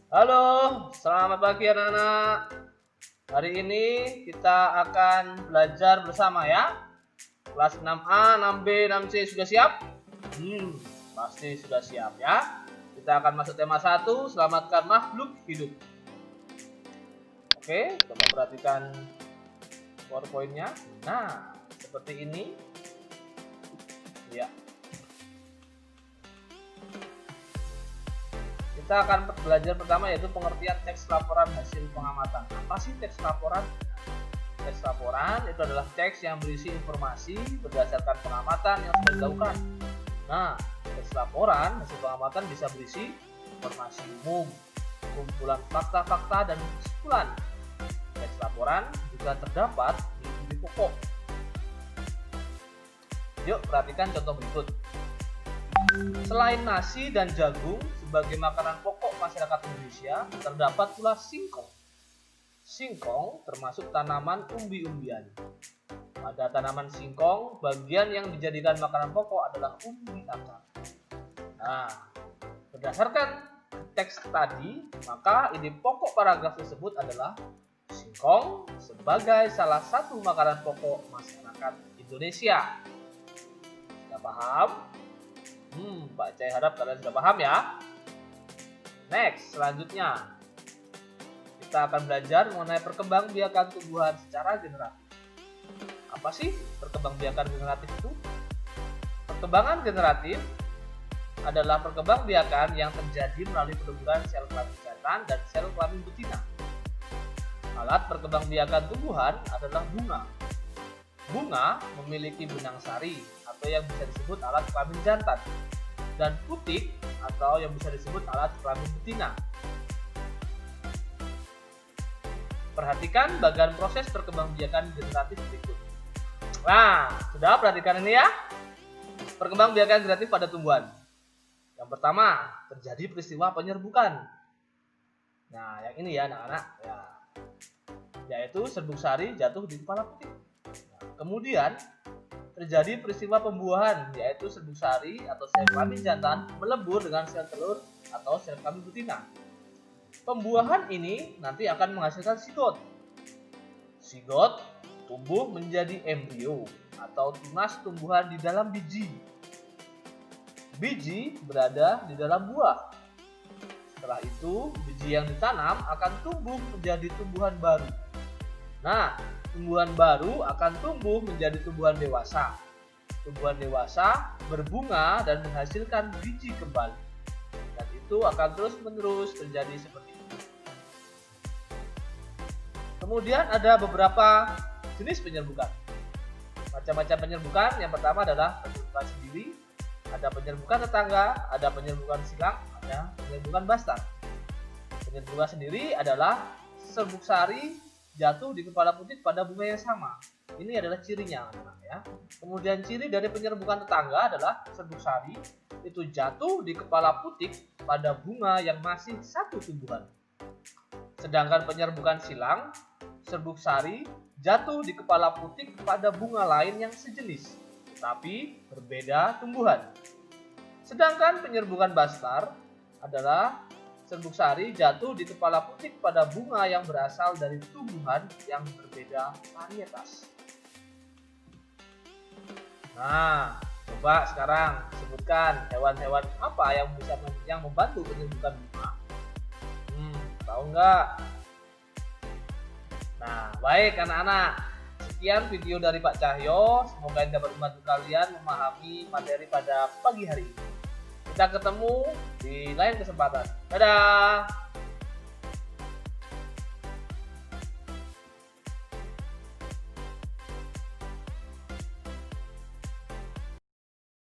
Halo, selamat pagi anak-anak. Hari ini kita akan belajar bersama ya. Kelas 6A, 6B, 6C sudah siap? Pasti sudah siap ya. Kita akan masuk tema 1, selamatkan makhluk hidup. Oke, coba perhatikan PowerPoint-nya. Nah, seperti ini. Ya. Kita akan belajar pertama yaitu pengertian teks laporan hasil pengamatan. Apa sih teks laporan? Teks laporan itu adalah teks yang berisi informasi berdasarkan pengamatan yang sudah dilakukan. Nah, teks laporan hasil pengamatan bisa berisi informasi umum, kumpulan fakta-fakta dan kesimpulan. Teks laporan juga terdapat di inti pokok. Yuk, perhatikan contoh berikut. Selain nasi dan jagung sebagai makanan pokok masyarakat Indonesia, terdapat pula singkong. Singkong termasuk tanaman umbi-umbian. Pada tanaman singkong, bagian yang dijadikan makanan pokok adalah umbi akar. Nah, berdasarkan teks tadi, maka ide pokok paragraf tersebut adalah singkong sebagai salah satu makanan pokok masyarakat Indonesia. Sudah paham? Pak Cai harap kalian sudah paham ya. Next, selanjutnya kita akan belajar mengenai perkembangbiakan tumbuhan secara generatif. Apa sih perkembangbiakan generatif itu? Perkembangan generatif adalah perkembangbiakan yang terjadi melalui penuburan sel kelamin jantan dan sel kelamin betina. Alat perkembangbiakan tumbuhan adalah bunga. Bunga memiliki benang sari atau yang bisa disebut alat kelamin jantan, dan putik atau yang bisa disebut alat kelamin betina. Perhatikan bagian proses perkembangbiakan generatif berikut. Nah, sudah perhatikan ini ya. Perkembangbiakan generatif pada tumbuhan. Yang pertama, terjadi peristiwa penyerbukan. Nah, yang ini ya anak-anak, ya. Yaitu serbuk sari jatuh di kepala putik. Kemudian terjadi peristiwa pembuahan, yaitu serbuk sari atau sel kelamin jantan melebur dengan sel telur atau sel kelamin betina. Pembuahan ini nanti akan menghasilkan sigot. Sigot tumbuh menjadi embrio atau tunas tumbuhan di dalam biji. Biji berada di dalam buah. Setelah itu, biji yang ditanam akan tumbuh menjadi tumbuhan baru. Nah, tumbuhan baru akan tumbuh menjadi tumbuhan dewasa. Tumbuhan dewasa berbunga dan menghasilkan biji kembali. Dan itu akan terus-menerus terjadi seperti itu. Kemudian ada beberapa jenis penyerbukan. Macam-macam penyerbukan, yang pertama adalah penyerbukan sendiri, ada penyerbukan tetangga, ada penyerbukan silang, ada penyerbukan bastar. Penyerbukan sendiri adalah serbuk sari jatuh di kepala putik pada bunga yang sama. Ini adalah cirinya, anak-anak ya. Kemudian ciri dari penyerbukan tetangga adalah serbuk sari itu jatuh di kepala putik pada bunga yang masih satu tumbuhan. Sedangkan penyerbukan silang, serbuk sari jatuh di kepala putik pada bunga lain yang sejenis, tetapi berbeda tumbuhan. Sedangkan penyerbukan bastar adalah serbuk sari jatuh di kepala putik pada bunga yang berasal dari tumbuhan yang berbeda varietas. Nah, coba sekarang sebutkan hewan-hewan apa yang membantu penyerbukan bunga. Tahu nggak? Nah, baik anak-anak. Sekian video dari Pak Cahyo. Semoga ini dapat membantu kalian memahami materi pada pagi hari ini. Kita ketemu di lain kesempatan. Dadah!